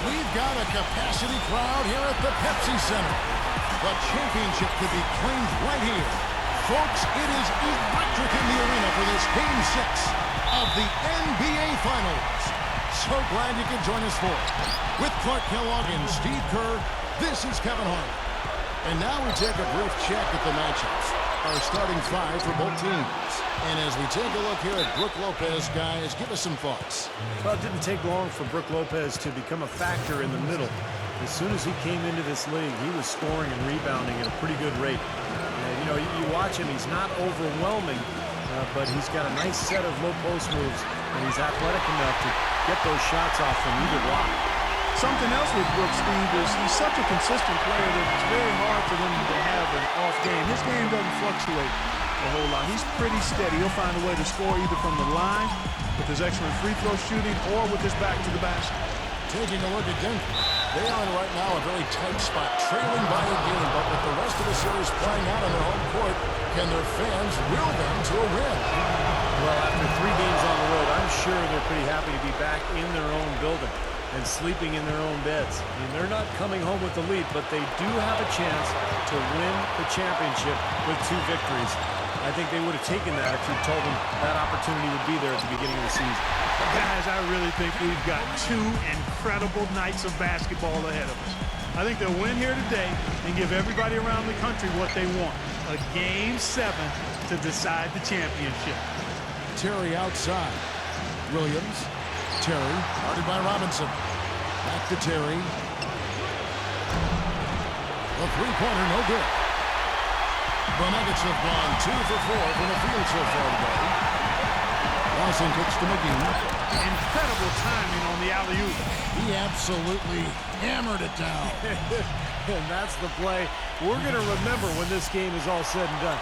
We've got a capacity crowd here at the Pepsi Center. The championship could be claimed right here. Folks, it is electric in the arena for this Game 6 of the NBA Finals. So glad you could join us for it. With Clark Kellogg and Steve Kerr, this is Kevin Harlan. And now we take a brief check at the matchups. Our starting five for both teams. And as we take a look here at Brook Lopez, guys, give us some thoughts. Well, it didn't take long for Brook Lopez to become a factor in the middle. As soon as he came into this league, he was scoring and rebounding at a pretty good rate. You watch him, he's not overwhelming, but he's got a nice set of low post moves, and he's athletic enough to get those shots off from either block. Something else with Brook, Steve, is he's such a consistent player that it's very hard for them to have an off game. His game doesn't fluctuate a whole lot. He's pretty steady. He'll find a way to score either from the line with his excellent free throw shooting or with his back to the basket. Taking a look at Denver. They are in right now a very tight spot, trailing by a game, but with the rest of the series playing out on their home court, can their fans will them to a win? Well, after 3 games on the road, I'm sure they're pretty happy to be back in their own building and sleeping in their own beds. I mean, they're not coming home with the lead, but they do have a chance to win the championship with 2 victories. I think they would have taken that if you told them that opportunity would be there at the beginning of the season. Guys, I really think we've got 2 incredible nights of basketball ahead of us. I think they'll win here today and give everybody around the country what they want. A Game 7 to decide the championship. Terry outside. Williams. Terry, guarded by Robinson. Back to Terry. The three-pointer, no good. The Nuggets have gone 2 for 4 from the field so far today. Lawson kicks to McGee. Incredible timing on the alley-oop. He absolutely hammered it down. And that's the play we're going to remember when this game is all said and done.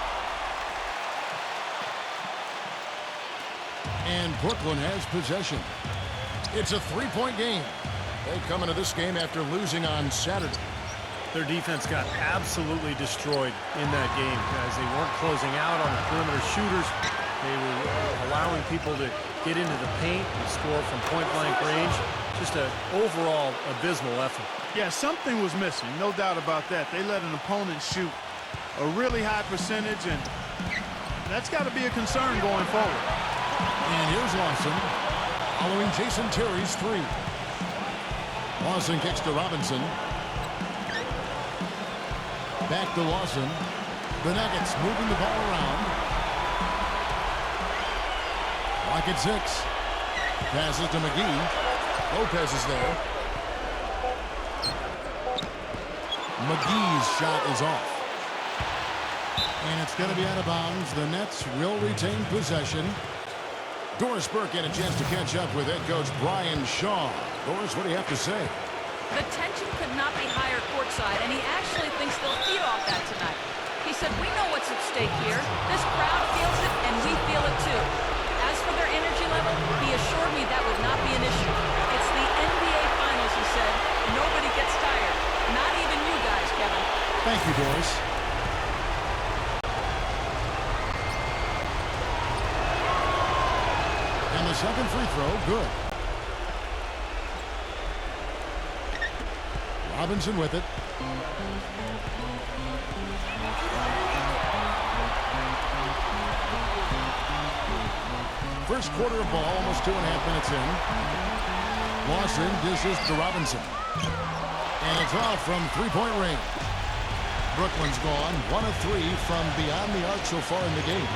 And Brooklyn has possession. It's a 3-point game. They come into this game after losing on Saturday. Their defense got absolutely destroyed in that game, guys. They weren't closing out on the perimeter shooters. They were allowing people to get into the paint and score from point-blank range. Just an overall abysmal effort. Yeah, something was missing, no doubt about that. They let an opponent shoot a really high percentage, and that's got to be a concern going forward. And here's Lawson, following Jason Terry's 3. Lawson kicks to Robinson. Back to Lawson. The Nuggets moving the ball around. Clock at 6. Passes to McGee. Lopez is there. McGee's shot is off. And it's going to be out of bounds. The Nets will retain possession. Doris Burke had a chance to catch up with head coach Brian Shaw. Doris, what do you have to say? The tension could not be higher courtside, and he actually thinks they'll feed off that tonight. He said, we know what's at stake here. This crowd feels it, and we feel it too. As for their energy level, he assured me that would not be an issue. It's the NBA Finals, he said. Nobody gets tired. Not even you guys, Kevin. Thank you, Doris. And the second free throw, good. Robinson with it. First quarter of ball, almost 2.5 minutes in. Lawson dishes to Robinson. And it's off from 3-point range. Brooklyn's gone 1 of 3 from beyond the arc so far in the game.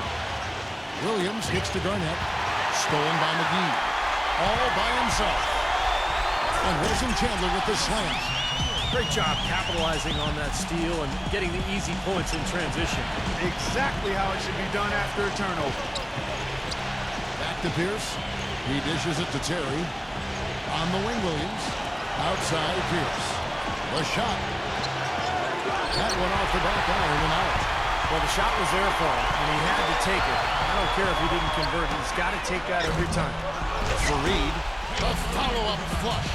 Williams kicks to Garnett. Stolen by McGee. All by himself. And Wilson Chandler with the slam. Great job capitalizing on that steal and getting the easy points in transition. Exactly how it should be done after a turnover. Back to Pierce. He dishes it to Terry. On the wing, Williams. Outside Pierce. The shot. That one off the back iron and out. Well, the shot was there for him, and he had to take it. I don't care if he didn't convert. He's got to take that every time. Fareed. The follow-up flush.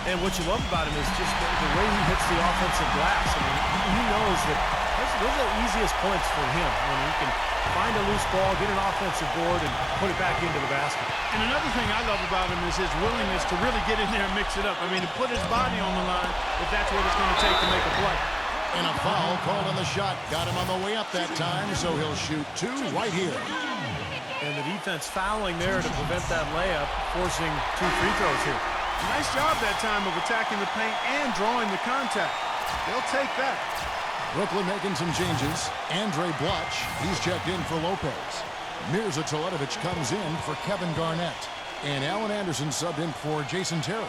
And what you love about him is just the way he hits the offensive glass. I mean, he knows that Those are the easiest points for him when he can find a loose ball, get an offensive board, and put it back into the basket. And another thing I love about him is his willingness to really get in there and mix it up. I mean, to put his body on the line if that's what it's going to take to make a play. And a foul called on the shot. Got him on the way up that time, so he'll shoot 2 right here. And the defense fouling there to prevent that layup, forcing 2 free throws here. Nice job that time of attacking the paint and drawing the contact. They'll take that. Brooklyn making some changes. Andre Bluch, he's checked in for Lopez. Mirza Teletovic comes in for Kevin Garnett. And Alan Anderson subbed in for Jason Terry.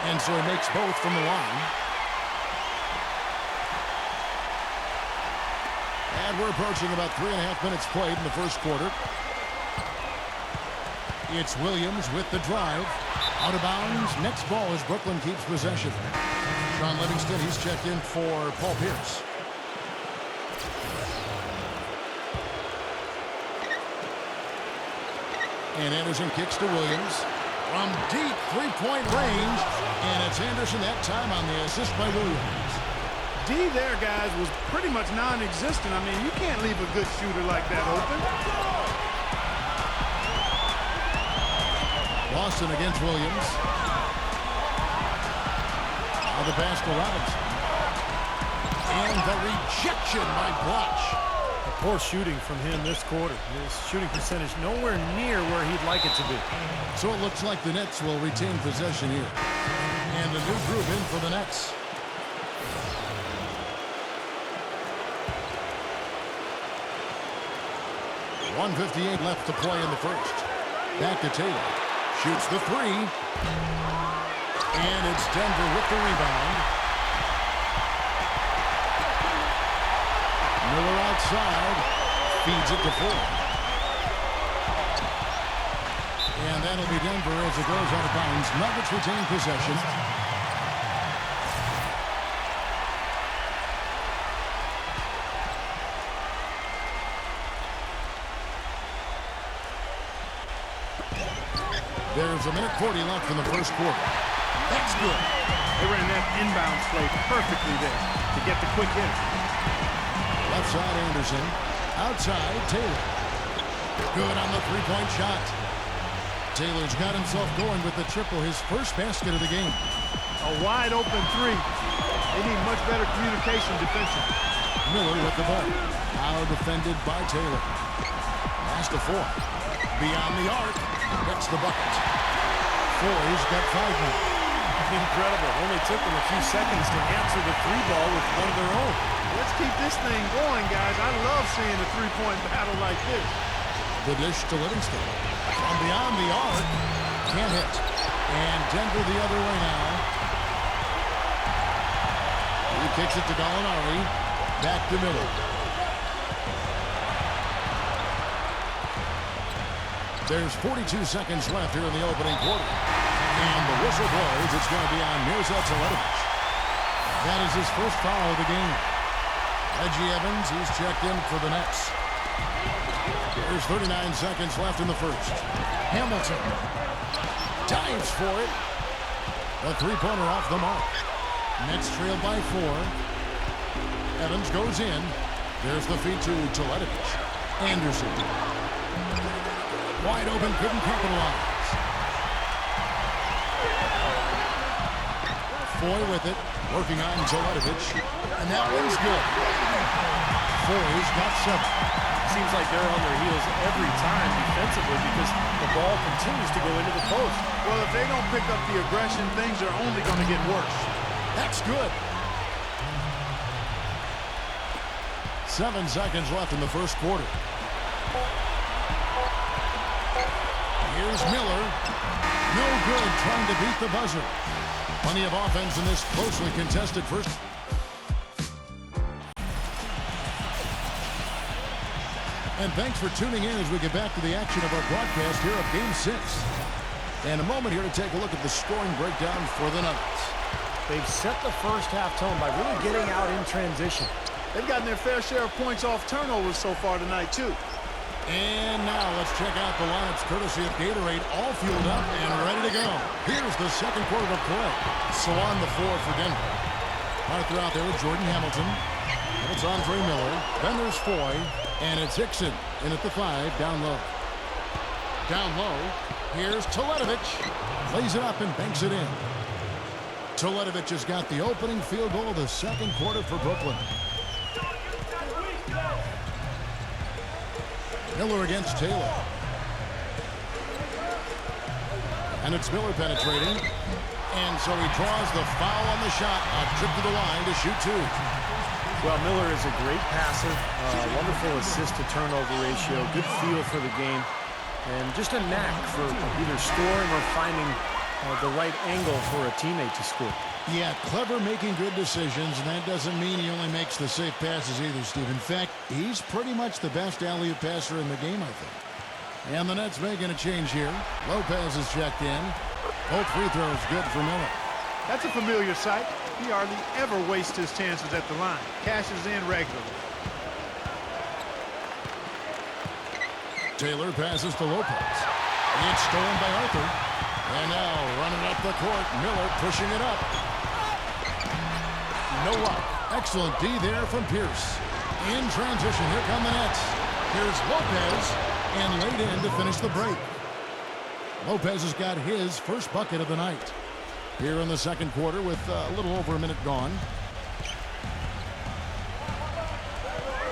And so he makes both from the line. And we're approaching about 3.5 minutes played in the first quarter. It's Williams with the drive. Out of bounds. Next ball as Brooklyn keeps possession. Sean Livingston, he's checked in for Paul Pierce. And Anderson kicks to Williams. From deep three-point range. And it's Anderson that time on the assist by Williams. D there, guys, was pretty much non-existent. I mean, you can't leave a good shooter like that open. Boston against Williams. Now the pass to Robinson. And the rejection by Bluch. Poor shooting from him this quarter. His shooting percentage nowhere near where he'd like it to be. So it looks like the Nets will retain possession here. And the new group in for the Nets. .158 left to play in the first. Back to Taylor. Shoots the 3. And it's Denver with the rebound. Miller outside. Feeds it to Ford. And that'll be Denver as it goes out of bounds. Nuggets retain possession. There's 1:40 left in the first quarter. That's good. They ran that inbounds play perfectly there to get the quick hit. Left side Anderson. Outside Taylor. Good on the three-point shot. Taylor's got himself going with the triple, his first basket of the game. A wide open 3. They need much better communication defensively. Miller with the ball. Now defended by Taylor. Pass to Ford. Beyond the arc. Gets the bucket. Foy's got 5 now. Incredible. Only took them a few seconds to answer the 3 ball with one of their own. Let's keep this thing going, guys. I love seeing a three-point battle like this. The dish to Livingston. From beyond the arc. Can't hit. And Denver the other way now. He kicks it to Gallinari. Back to Miller. There's 42 seconds left here in the opening quarter. And the whistle blows. It's going to be on Mirza Teletovic. That is his first foul of the game. Reggie Evans, he's checked in for the Nets. There's 39 seconds left in the first. Hamilton dives for it. A three-pointer off the mark. Nets trailed by 4. Evans goes in. There's the feed to Teletovic. Anderson. Wide open, couldn't capitalize. Foy with it, working on Teletovic. And that one's good. Foy's got 7. Seems like they're on their heels every time defensively because the ball continues to go into the post. Well, if they don't pick up the aggression, things are only going to get worse. That's good. 7 seconds left in the first quarter. Here's Miller. No good trying to beat the buzzer. Plenty of offense in this closely contested first. And thanks for tuning in as we get back to the action of our broadcast here of Game 6. And a moment here to take a look at the scoring breakdown for the Nuggets. They've set the first half tone by really getting out in transition. They've gotten their fair share of points off turnovers so far tonight, too. And now let's check out the lineups courtesy of Gatorade, all fueled up and ready to go. Here's the second quarter of play. So on the floor for Denver. Arthur out there with Jordan Hamilton. And it's Andre Miller. Then there's Foy. And it's Hickson in at the 5, down low. Down low. Here's Teletovic. Plays it up and banks it in. Teletovic has got the opening field goal of the second quarter for Brooklyn. Miller against Taylor. And it's Miller penetrating. And so he draws the foul on the shot. A trip to the line to shoot 2. Well, Miller is a great passer. Wonderful assist-to-turnover ratio. Good feel for the game. And just a knack for either scoring or finding the right angle for a teammate to score. Yeah, clever making good decisions, and that doesn't mean he only makes the safe passes either, Steve. In fact, he's pretty much the best alley-oop passer in the game, I think. And the Nets making a change here. Lopez is checked in. Both free throws good for Miller. That's a familiar sight. He hardly ever wastes his chances at the line. Cashes in regularly. Taylor passes to Lopez. It's stolen by Arthur. And now running up the court, Miller pushing it up. No luck. Excellent D there from Pierce. In transition, here come the Nets. Here's Lopez, and laid in to finish the break. Lopez has got his first bucket of the night. Here in the second quarter with a little over a minute gone.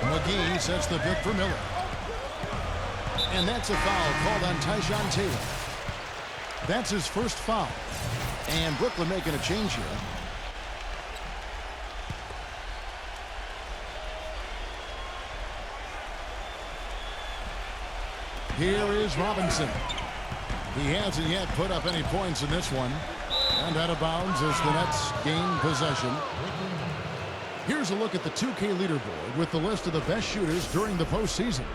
McGee sets the pick for Miller. And that's a foul called on Tyshawn Taylor. That's his first foul. And Brooklyn making a change here. Here is Robinson. He hasn't yet put up any points in this one. And out of bounds as the Nets gain possession. Here's a look at the 2K leaderboard with the list of the best shooters during the postseason.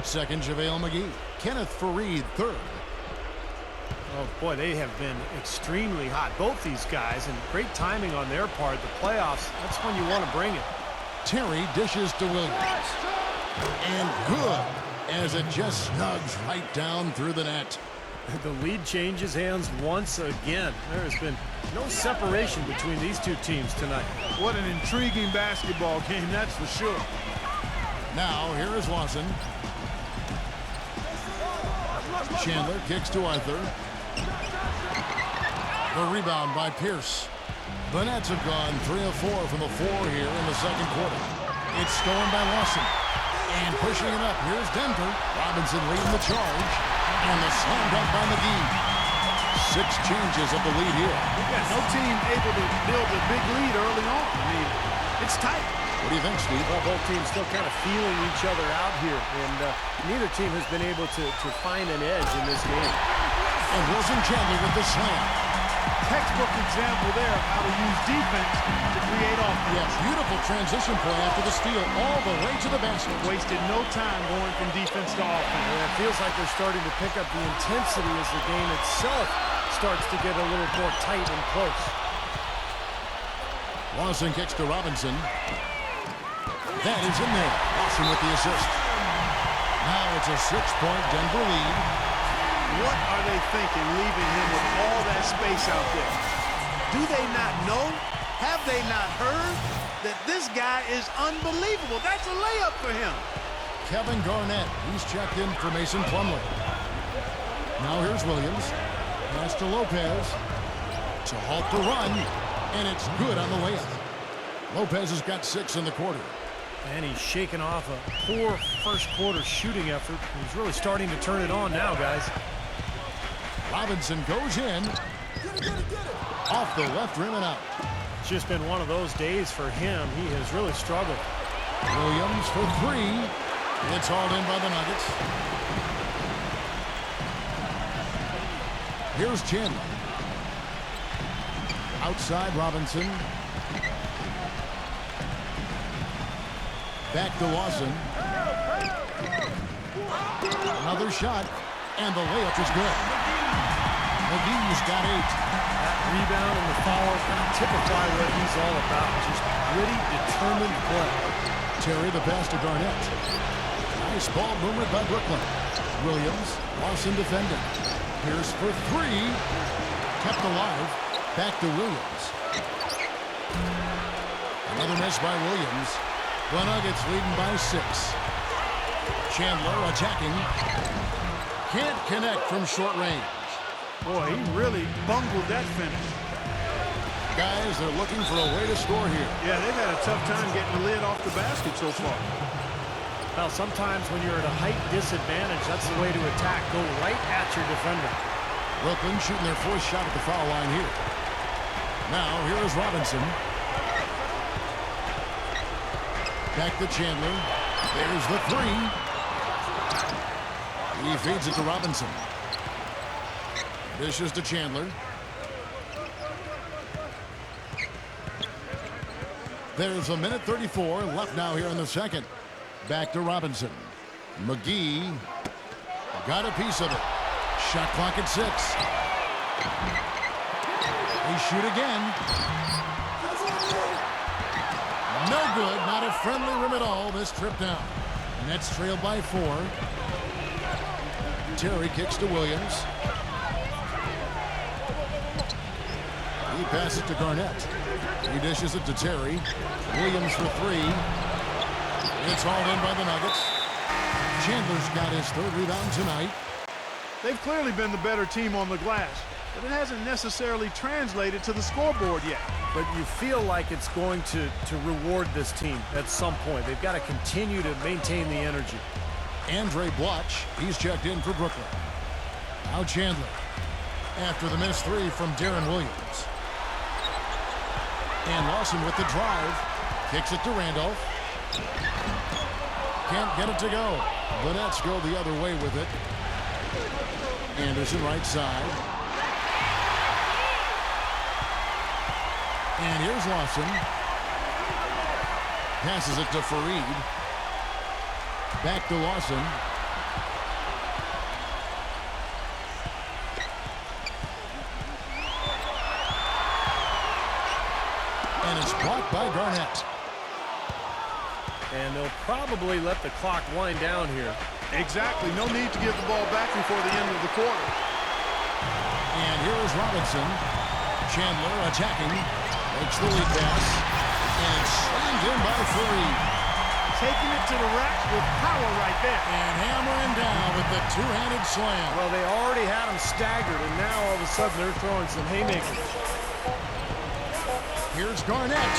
Second, JaVale McGee. Kenneth Faried, third. Oh, boy, they have been extremely hot, both these guys, and great timing on their part. The playoffs, that's when you want to bring it. Terry dishes to Williams. And good, as it just snugs right down through the net. The lead changes hands once again. There has been no separation between these two teams tonight. What an intriguing basketball game, that's for sure. Now, here is Lawson. Chandler kicks to Arthur. The rebound by Pierce. The Nets have gone 3 of 4 from the floor here in the second quarter. It's stolen by Lawson. And pushing it up, here's Denver. Robinson leading the charge. And the slam dunk by McGee. 6 changes of the lead here. Yeah, no team able to build a big lead early on. I mean, it's tight. What do you think, Steve? Well, both teams still kind of feeling each other out here, and neither team has been able to find an edge in this game. And Wilson Chandler with the slam. Textbook example there of how to use defense to create offense. Yeah, beautiful transition play after the steal all the way to the basket. Wasted no time going from defense to offense. And it feels like they're starting to pick up the intensity as the game itself starts to get a little more tight and close. Lawson kicks to Robinson. That is in there. Lawson with the assist. Now it's a 6-point Denver lead. What are they thinking leaving him with all that space out there? Do they not know? Have they not heard that this guy is unbelievable? That's a layup for him. Kevin Garnett, he's checked in for Mason Plumlee. Now here's Williams. Pass to Lopez to halt the run, and it's good on the layup. Lopez has got 6 in the quarter. And he's shaking off a poor first quarter shooting effort. He's really starting to turn it on now, guys. Robinson goes in. Off the left rim and out. It's just been one of those days for him. He has really struggled. Williams for 3. It's hauled in by the Nuggets. Here's Chandler. Outside Robinson. Back to Lawson. Another shot, and the layup is good. McGee's got 8. That rebound and the foul kind of typify what he's all about. Just gritty, determined play. Terry the pass to Garnett. Nice ball movement by Brooklyn. Williams, Lawson defending. Pierce for 3. Kept alive. Back to Williams. Another miss by Williams. The Nuggets leading by 6. Chandler attacking. Can't connect from short range. Boy, he really bungled that finish. Guys, they're looking for a way to score here. Yeah, they've had a tough time getting the lid off the basket so far. Well, sometimes when you're at a height disadvantage, that's the way to attack. Go right at your defender. Brooklyn shooting their fourth shot at the foul line here. Now, here is Robinson. Back to Chandler. There's the three. He feeds it to Robinson. Dishes to Chandler. There's a minute 34 left now here in the second. Back to Robinson. McGee got a piece of it. Shot clock at 6. They shoot again. No good. Not a friendly rim at all this trip down. Nets trailed by 4. Terry kicks to Williams. He passes to Garnett. He dishes it to Terry. Williams for 3. It's hauled in by the Nuggets. Chandler's got his 3rd rebound tonight. They've clearly been the better team on the glass, but it hasn't necessarily translated to the scoreboard yet. But you feel like it's going to reward this team at some point. They've got to continue to maintain the energy. Andre Bloch, he's checked in for Brooklyn. Now Chandler. After the missed 3 from Darren Williams. And Lawson with the drive. Kicks it to Randolph. Can't get it to go. The Nets go the other way with it. Anderson right side. And here's Lawson. Passes it to Fareed. Back to Lawson. And it's blocked by Garnett. And they'll probably let the clock wind down here. Exactly. No need to give the ball back before the end of the quarter. And here is Robinson. Chandler attacking. Makes the lead pass. And slammed in by Fareed. Taking it to the rack with power right there. And hammering down with the two-handed slam. Well, they already had him staggered, and now all of a sudden they're throwing some haymakers. Here's Garnett.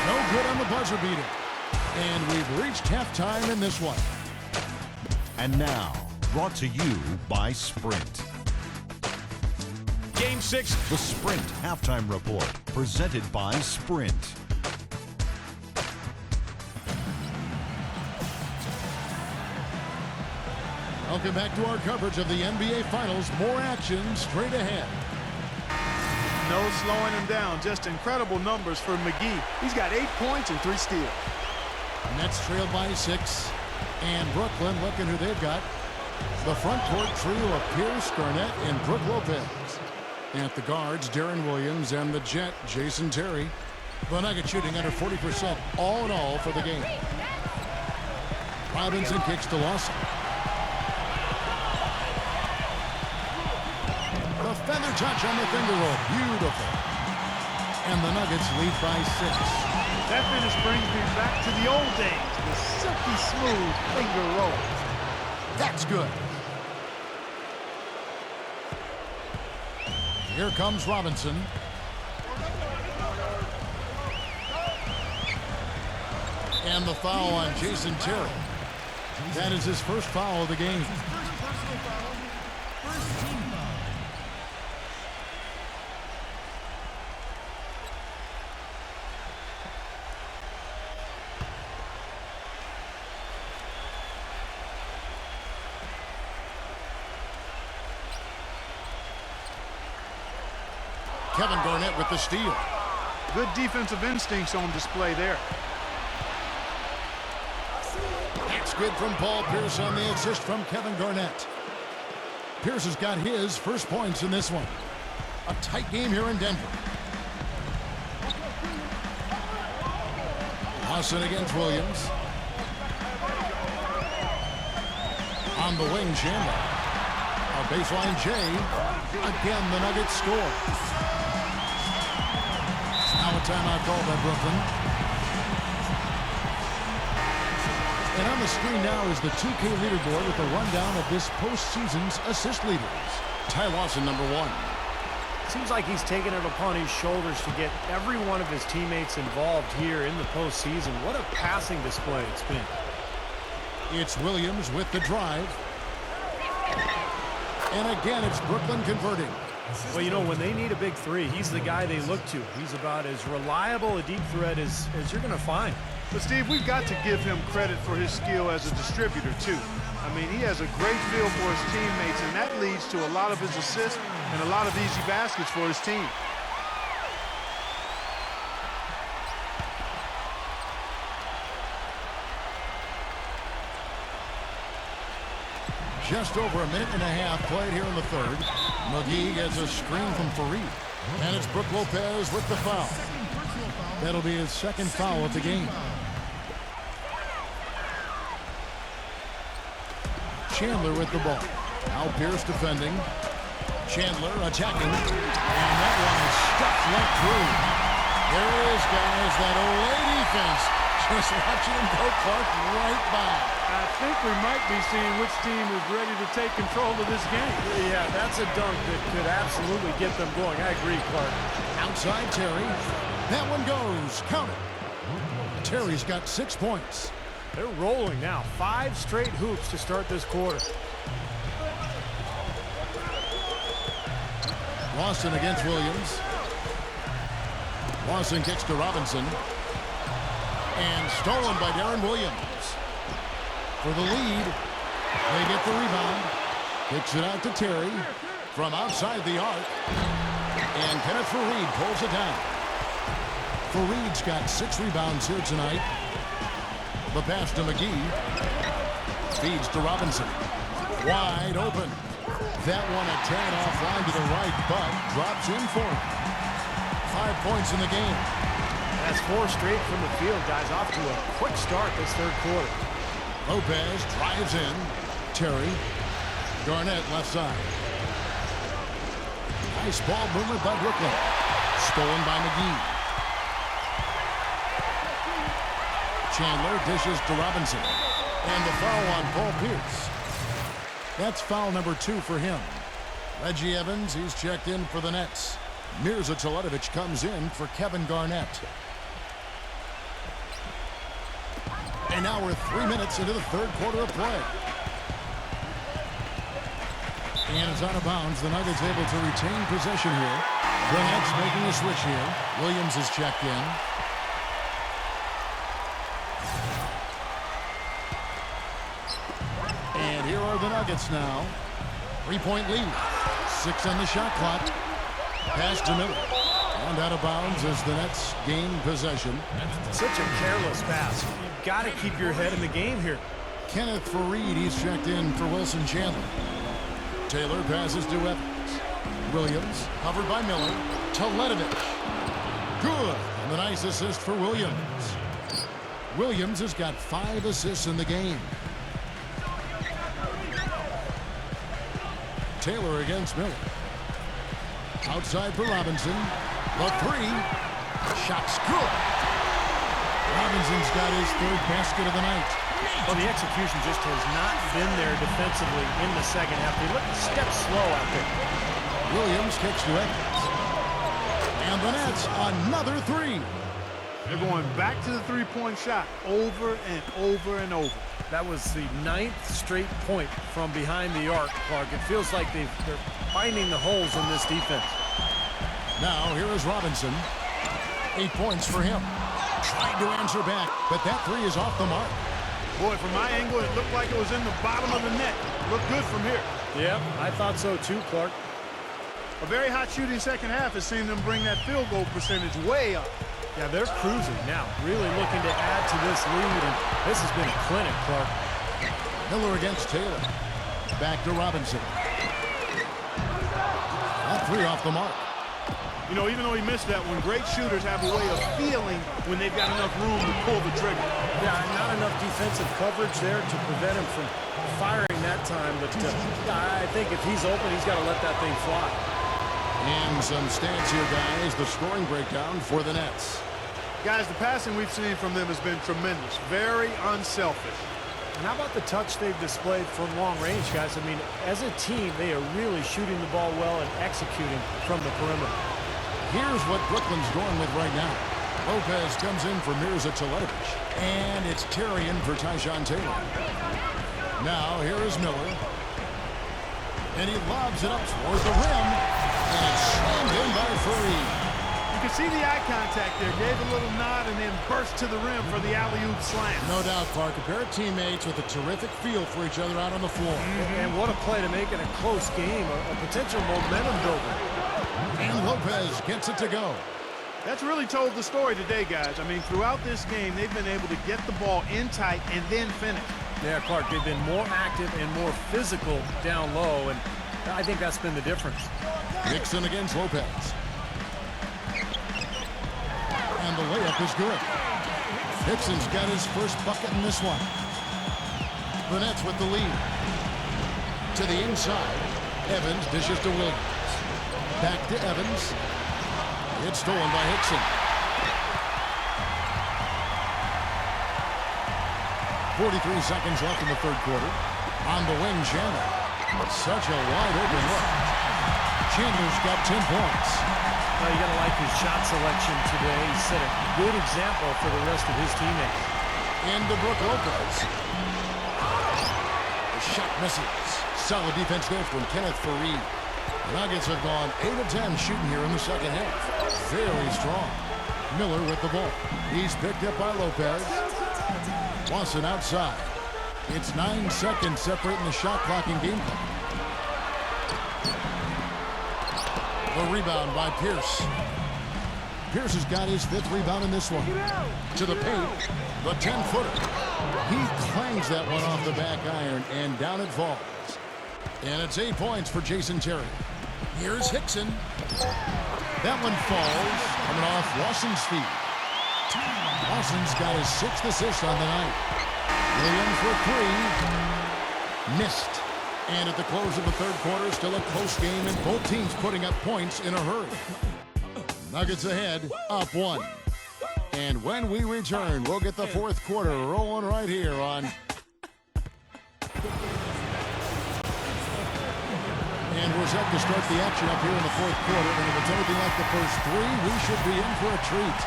No good on the buzzer beater. And we've reached halftime in this one. And now, brought to you by Sprint. Game 6. The Sprint Halftime Report, presented by Sprint. Welcome back to our coverage of the NBA Finals. More action straight ahead. No slowing him down. Just incredible numbers for McGee. He's got 8 points and 3 steals. Nets trailed by 6. And Brooklyn, looking who they've got. The front court trio of Pierce, Garnett, and Brook Lopez. At the guards, Darren Williams and the Jet, Jason Terry. The Nuggets shooting under 40% all in all for the game. Robinson kicks to Lawson. The feather touch on the finger roll. Beautiful. And the Nuggets lead by 6. That finish brings me back to the old days. The silky smooth finger rolls. That's good. Here comes Robinson. And the foul on Jason Terry. That is his first foul of the game. Kevin Garnett with the steal. Good defensive instincts on display there. That's good from Paul Pierce on the assist from Kevin Garnett. Pierce has got his first points in this one. A tight game here in Denver. Lawson against Williams. On the wing, Chandler. A baseline J. Again, the Nuggets score. Now a timeout called by Brooklyn. And on the screen now is the 2K leaderboard with a rundown of this postseason's assist leaders. Ty Lawson, number 1. Seems like he's taken it upon his shoulders to get every one of his teammates involved here in the postseason. What a passing display it's been. It's Williams with the drive. And again, it's Brooklyn converting. Well, you know, when they need a big three, he's the guy they look to. He's about as reliable a deep threat as you're going to find. But, Steve, we've got to give him credit for his skill as a distributor, too. I mean, he has a great feel for his teammates, and that leads to a lot of his assists and a lot of easy baskets for his team. Just over a minute and a half played here in the third. McGee gets a screen from Fareed. And it's Brook Lopez with the foul. That'll be his second foul of the game. Chandler with the ball. Now Pierce defending. Chandler attacking. And that one is stuffed right through. There it is, guys. That Olay defense. Just watching him go, Clark, right by. I think we might be seeing which team is ready to take control of this game. Yeah, that's a dunk that could absolutely get them going. I agree, Clark. Outside Terry. That one goes. Count it. Terry's got 6 points. They're rolling now. 5 straight hoops to start this quarter. Lawson against Williams. Lawson kicks to Robinson. And stolen by Darren Williams. For the lead, they get the rebound. Kicks it out to Terry from outside the arc. And Kenneth Fareed pulls it down. Fareed's got 6 rebounds here tonight. The pass to McGee. Feeds to Robinson. Wide open. That one a tad offline to the right, but drops in for him. 5 points in the game. That's 4 straight from the field, guys. Off to a quick start this third quarter. Lopez drives in. Terry. Garnett left side. Nice ball movement by Brooklyn. Stolen by McGee. Chandler dishes to Robinson. And the foul on Paul Pierce. That's foul number 2 for him. Reggie Evans, he's checked in for the Nets. Mirza Teletovic comes in for Kevin Garnett. And now we're 3 minutes into the third quarter of play. And it's out of bounds. The Nuggets able to retain possession here. The Nets making a switch here. Williams is checked in. And here are the Nuggets now. 3-point lead. 6 on the shot clock. Pass to Miller. And out of bounds as the Nets gain possession. Such a careless pass. You've got to keep your head in the game here. Kenneth Fareed, he's checked in for Wilson Chandler. Taylor passes to Evans. Williams, covered by Miller. Teletovic. Good. And the nice assist for Williams. Williams has got 5 assists in the game. Taylor against Miller. Outside for Robinson. The 3. Shot's good. Robinson's got his 3rd basket of the night. Well, the execution just has not been there defensively in the second half. They look a step slow out there. Williams kicks to Evans. And the Nets, another 3. They're going back to the three-point shot over and over and over. That was the 9th straight point from behind the arc, Clark. It feels like they're finding the holes in this defense. Now, here is Robinson. 8 points for him. Tried to answer back, but that 3 is off the mark. Boy, from my angle, it looked like it was in the bottom of the net. Looked good from here. Yep, I thought so too, Clark. A very hot shooting second half has seen them bring that field goal percentage way up. Yeah, they're cruising now, really looking to add to this lead, and this has been a clinic, Clark. Miller against Taylor. Back to Robinson. That 3 off the mark. You know, even though he missed that one, great shooters have a way of feeling when they've got enough room to pull the trigger. Yeah, not enough defensive coverage there to prevent him from firing that time, but I think if he's open, he's got to let that thing fly. And some stats here, guys. The scoring breakdown for the Nets. Guys, the passing we've seen from them has been tremendous. Very unselfish. And how about the touch they've displayed from long range, guys? I mean, as a team, they are really shooting the ball well and executing from the perimeter. Here's what Brooklyn's going with right now. Lopez comes in for Mirza Teletovic. And it's Tarian for Tyshawn Taylor. Now, here is Miller. And he lobs it up toward the rim. And it's slammed in by Fareed. You can see the eye contact there. Gave a little nod and then burst to the rim for the alley-oop slam. No doubt, Clark. A pair of teammates with a terrific feel for each other out on the floor. And what a play to make it a close game, a potential momentum builder. And Lopez gets it to go. That's really told the story today, guys. I mean, throughout this game, they've been able to get the ball in tight and then finish. Yeah, Clark, they've been more active and more physical down low, and I think that's been the difference. Nixon against Lopez. And the layup is good. Hickson's got his first bucket in this one. The Nets with the lead. To the inside. Evans dishes to Williams. Back to Evans. It's stolen by Hickson. 43 seconds left in the third quarter. On the wing, Chandler. Such a wide open look. Chandler's got 10 points. Well, you got to like his shot selection today. He set a good example for the rest of his teammates. Into Brook Lopez. The shot misses. Solid defense there from Kenneth Fareed. The Nuggets have gone 8 of 10 shooting here in the second half. Very strong. Miller with the ball. He's picked up by Lopez. Lawson outside. It's 9 seconds separating the shot clock and game clock. The rebound by Pierce. Pierce has got his 5th rebound in this one. To the paint. The 10-footer. He clangs that one off the back iron, and down it falls. And it's 8 points for Jason Terry. Here's Hickson. That one falls, coming off Lawson's feet. Lawson's got his 6th assist on the night. Williams for 3. Missed. And at the close of the third quarter, still a close game, and both teams putting up points in a hurry. Nuggets ahead, up 1. And when we return, we'll get the fourth quarter rolling right here on... And we're set to start the action up here in the fourth quarter. And if it's anything like the first 3, we should be in for a treat.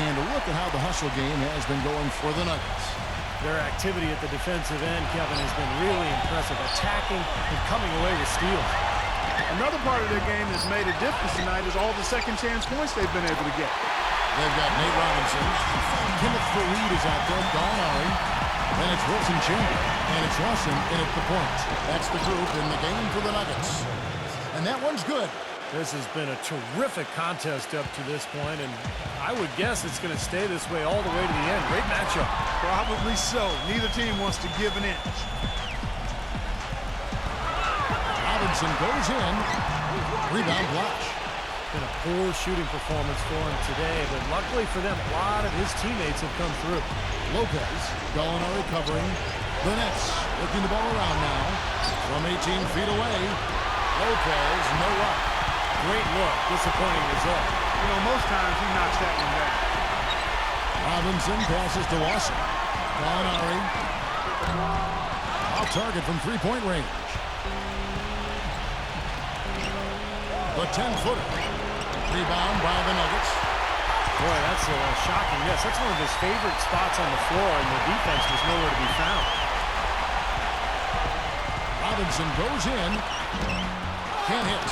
And look at how the hustle game has been going for the Nuggets. Their activity at the defensive end, Kevin, has been really impressive. Attacking and coming away with steals. Another part of their game that's made a difference tonight is all the second chance points they've been able to get. They've got Nate Robinson. Kenneth Fareed is out there. Gallinari. Then it's Wilson Chamber. And it's Lawson in at the point. That's the group in the game for the Nuggets. And that one's good. This has been a terrific contest up to this point, and I would guess it's going to stay this way all the way to the end. Great matchup. Probably so. Neither team wants to give an inch. Robinson goes in. Rebound Blash. Been a poor shooting performance for him today, but luckily for them, a lot of his teammates have come through. Lopez, Gallinari covering. The Nets looking the ball around now. From 18 feet away. Lopez, no up. Great look, disappointing result. You know, most times he knocks that one down. Robinson passes to Lawson. Gallinari. Off target from three-point range. The 10-footer. Rebound by the Nuggets. Boy, that's shocking. Yes, that's one of his favorite spots on the floor, and the defense was nowhere to be found. Robinson goes in. Can't hit.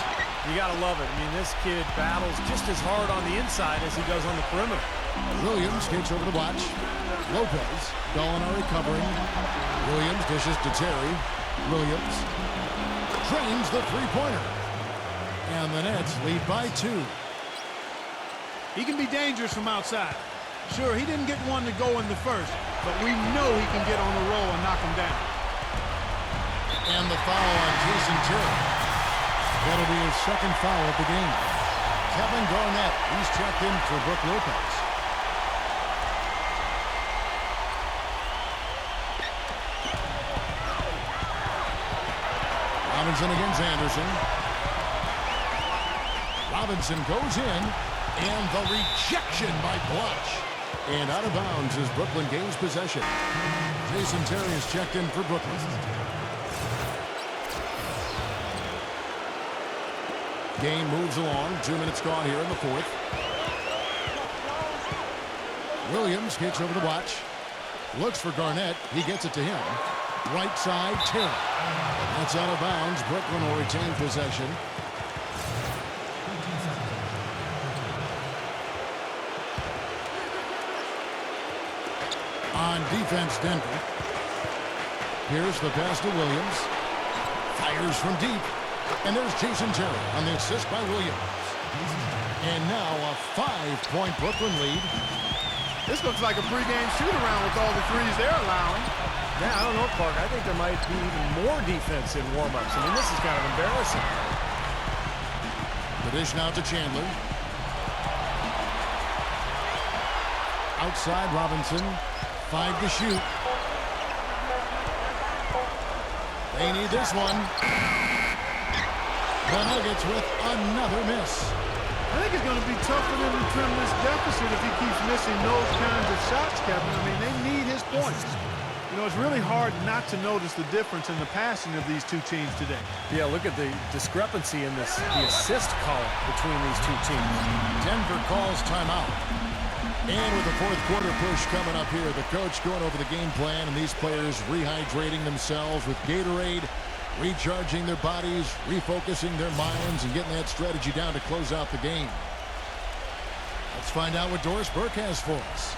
You got to love it. I mean, this kid battles just as hard on the inside as he does on the perimeter. Williams takes over to Blatch. Lopez. Gallinari covering. Williams dishes to Terry. Williams drains the three-pointer. And the Nets lead by 2. He can be dangerous from outside. Sure, he didn't get one to go in the first, but we know he can get on the roll and knock him down. And the foul on Jason Terry. That'll be his second foul of the game. Kevin Garnett, he's checked in for Brook Lopez. Robinson against Anderson. Robinson goes in, and the rejection by Blatch. And out of bounds is Brooklyn gains possession. Jason Terry is checked in for Brooklyn. Game moves along. 2 minutes gone here in the fourth. Williams gets over the watch. Looks for Garnett. He gets it to him. Right side, Terry. That's out of bounds. Brooklyn will retain possession. On defense, Denver. Here's the pass to Williams. Fires from deep. And there's Jason Terry on the assist by Williams. And now a 5-point Brooklyn lead. This looks like a pregame shoot-around with all the threes they're allowing. Yeah, I don't know, Clark. I think there might be even more defense in warm-ups. I mean, this is kind of embarrassing. The dish now to Chandler. Outside Robinson. 5 to shoot. They need this one. The Nuggets with another miss. I think it's going to be tough for them to trim this deficit if he keeps missing those kinds of shots, Kevin. I mean, they need his points. You know, it's really hard not to notice the difference in the passing of these two teams today. Yeah, look at the discrepancy in the assist column between these two teams. Denver calls timeout. And with the fourth quarter push coming up here, the coach going over the game plan and these players rehydrating themselves with Gatorade, recharging their bodies, refocusing their minds, and getting that strategy down to close out the game. Let's find out what Doris Burke has for us.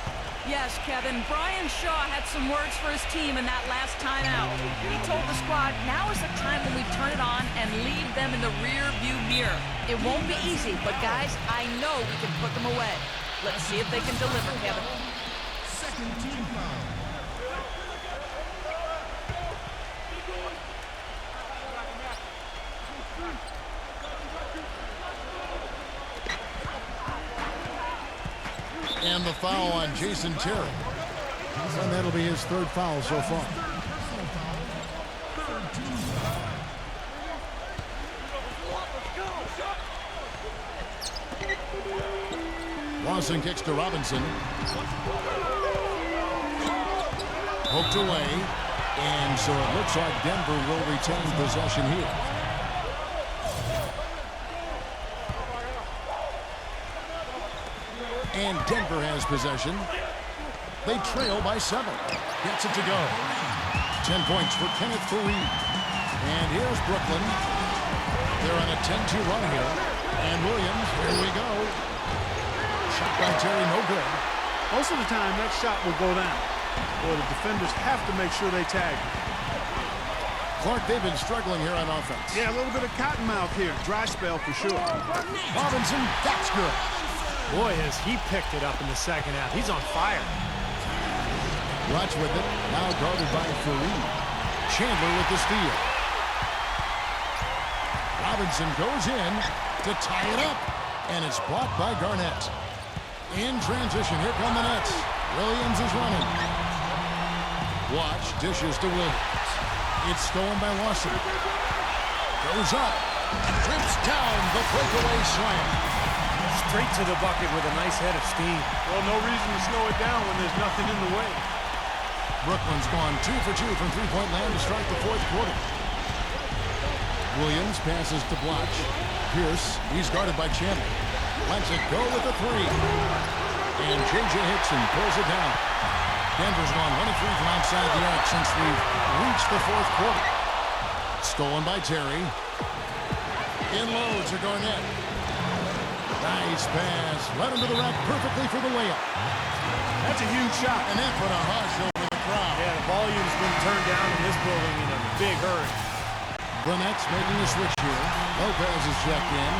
Yes, Kevin. Brian Shaw had some words for his team in that last timeout. He told the squad, now is the time when we turn it on and leave them in the rear-view mirror. It won't be easy, but guys, I know we can put them away. Let's see if they can deliver, Kevin. Second team foul. And the foul on Jason Terry. And that'll be his third foul so far. Lawson kicks to Robinson. Poked away. And so it looks like Denver will retain possession here. And Denver has possession. They trail by 7. Gets it to go. 10 points for Kenneth Faried. And here's Brooklyn. They're on a 10-2 run here. And Williams, here we go. Shot by Terry, no good. Most of the time, that shot will go down. Boy, the defenders have to make sure they tag him. Clark, they've been struggling here on offense. Yeah, a little bit of cottonmouth here. Dry spell for sure. Robinson, that's good. Boy, has he picked it up in the second half. He's on fire. Watch with it. Now guarded by Faried. Chandler with the steal. Robinson goes in to tie it up. And it's blocked by Garnett. In transition, here come the Nets. Williams is running. Watch, dishes to Williams. It's stolen by Lawson. Goes up. Trips down the breakaway slam. Straight to the bucket with a nice head of steam. Well, no reason to slow it down when there's nothing in the way. Brooklyn's gone 2 for 2 from three-point land to start the fourth quarter. Williams passes to Bloch. Pierce, he's guarded by Chandler. Lets it go with the 3. And J.J. Hickson pulls it down. Denver's gone 1 of 3 from outside the arc since we've reached the fourth quarter. Stolen by Terry. In low to Garnett. Nice pass. Led him to the rack perfectly for the layup. That's a huge shot. And that put a hush over the crowd. Yeah, the volume's been turned down in this building in a big hurry. The Nets making a switch here. Lopez is checked in.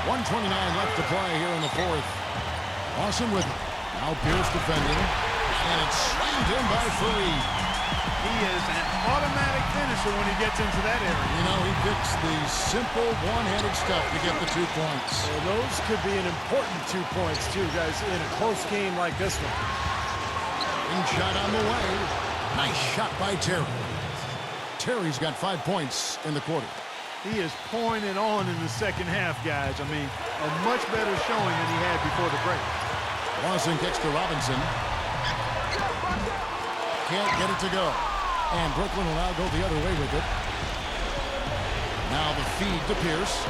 .129 left to play here in the fourth. Lawson with it. Now Pierce defending. And it's slammed in by Faried. He is an automatic finisher when he gets into that area. You know, he picks the simple one-handed stuff to get the 2 points. Well, those could be an important 2 points, too, guys, in a close game like this one. And shot on the way. Nice shot by Terry. Terry's got 5 points in the quarter. He is pouring it on in the second half, guys. I mean, a much better showing than he had before the break. Lawson kicks to Robinson. Can't get it to go. And Brooklyn will now go the other way with it. Now the feed to Pierce.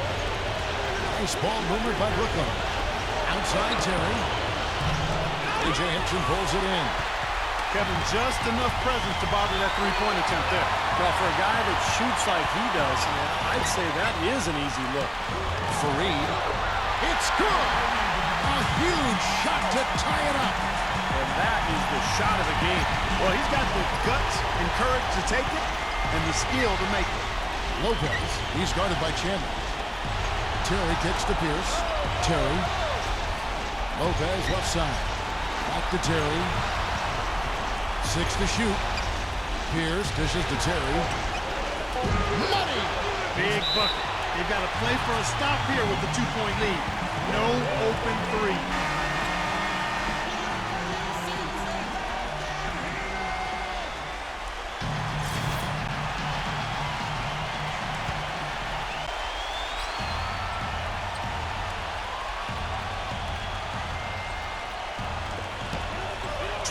Nice ball movement by Brooklyn. Outside Terry. A.J. Hickson pulls it in. Kevin, just enough presence to bother that three-point attempt there. Well, for a guy that shoots like he does, I'd say that is an easy look. Fareed. It's good. A huge shot to tie it up. And that is the shot of the game. Well, he's got the guts and courage to take it and the skill to make it. Lopez. He's guarded by Chandler. Terry kicks to Pierce. Terry. Lopez left side. Back to Terry. 6 to shoot. Pierce dishes to Terry. Money! Big bucket. They've got to play for a stop here with the 2-point lead. No open three.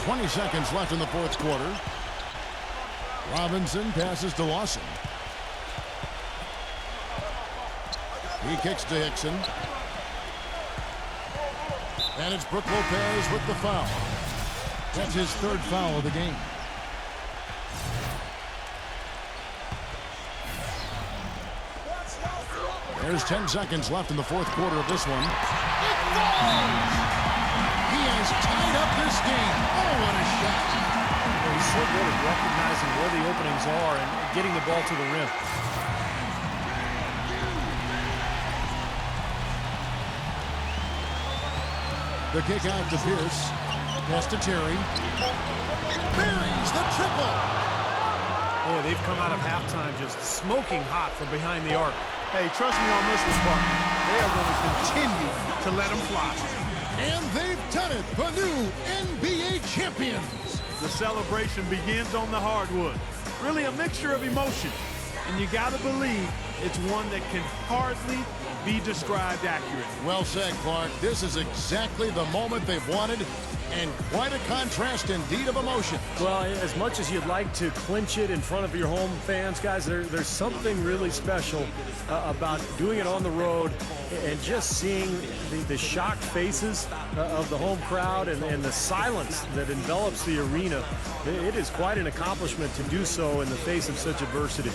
.20 seconds left in the fourth quarter. Robinson passes to Lawson. He kicks to Hickson. And it's Brook Lopez with the foul. That's his third foul of the game. There's 10 seconds left in the fourth quarter of this one. It falls! He has tied up this game. Oh, what a shot. Well, he's so good at recognizing where the openings are and getting the ball to the rim. The kick out to Pierce. Pass to Terry. Buries the triple. Boy, they've come out of halftime just smoking hot from behind the arc. Hey, trust me on this one, partner. They are going to continue to let them fly. And they've done it. The new NBA champions. The celebration begins on the hardwood. Really a mixture of emotion. And you got to believe it's one that can hardly be described accurately. Well said, Clark. This is exactly the moment they've wanted, and quite a contrast indeed of emotion. Well, as much as you'd like to clinch it in front of your home fans, guys, there's something really special about doing it on the road and just seeing the shocked faces of the home crowd and the silence that envelops the arena. It is quite an accomplishment to do so in the face of such adversity.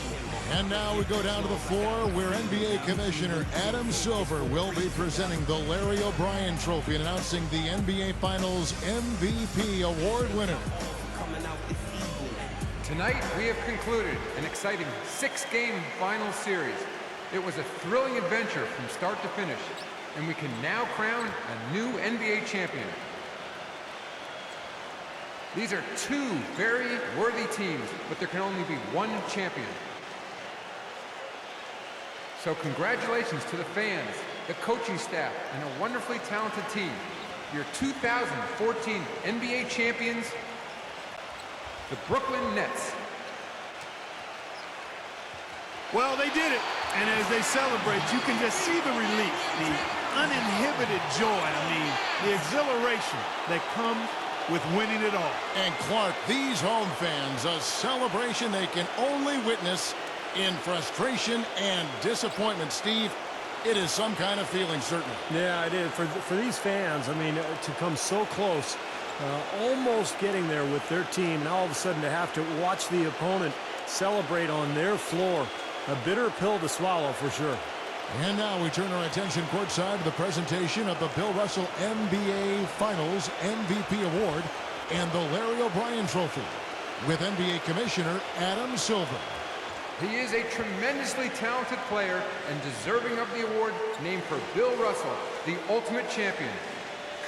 And now we go down to the floor where NBA Commissioner Adam Silver will be presenting the Larry O'Brien Trophy and announcing the NBA Finals MVP award winner. Tonight, we have concluded an exciting 6-game final series. It was a thrilling adventure from start to finish, and we can now crown a new NBA champion. These are two very worthy teams, but there can only be one champion. So congratulations to the fans, the coaching staff, and a wonderfully talented team. Your 2014 NBA champions, the Brooklyn Nets. Well, they did it. And as they celebrate, you can just see the relief, the uninhibited joy, the exhilaration that comes with winning it all. And Clark, these home fans, a celebration they can only witness in frustration and disappointment. Steve, it is some kind of feeling, certainly. Yeah, it is. For these fans, to come so close, almost getting there with their team, and all of a sudden to have to watch the opponent celebrate on their floor, a bitter pill to swallow for sure. And now we turn our attention courtside to the presentation of the Bill Russell NBA Finals MVP Award and the Larry O'Brien Trophy with NBA Commissioner Adam Silver. He is a tremendously talented player and deserving of the award named for Bill Russell, the ultimate champion.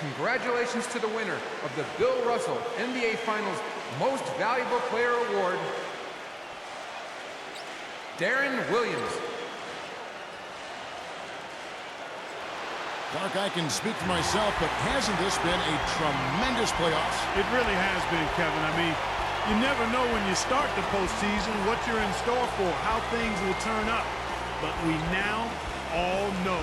Congratulations to the winner of the Bill Russell NBA Finals Most Valuable Player Award, Deron Williams. Clark, I can speak for myself, but hasn't this been a tremendous playoffs? It really has been, Kevin. You never know when you start the postseason what you're in store for, how things will turn up. but we now all know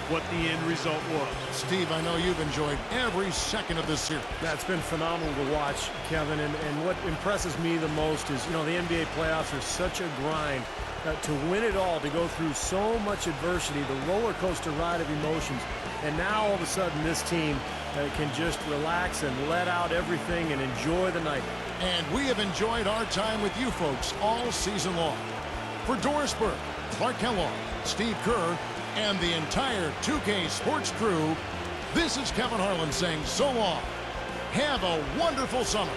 what the end result was. Steve, I know you've enjoyed every second of this series. That's been phenomenal to watch, Kevin, and what impresses me the most is, you know, the NBA playoffs are such a grind. To win it all, to go through so much adversity, the roller coaster ride of emotions, and now all of a sudden this team can just relax and let out everything and enjoy the night. And we have enjoyed our time with you folks all season long. For Doris Burke, Clark Kellogg, Steve Kerr, and the entire 2K Sports crew, this is Kevin Harlan saying so long. Have a wonderful summer.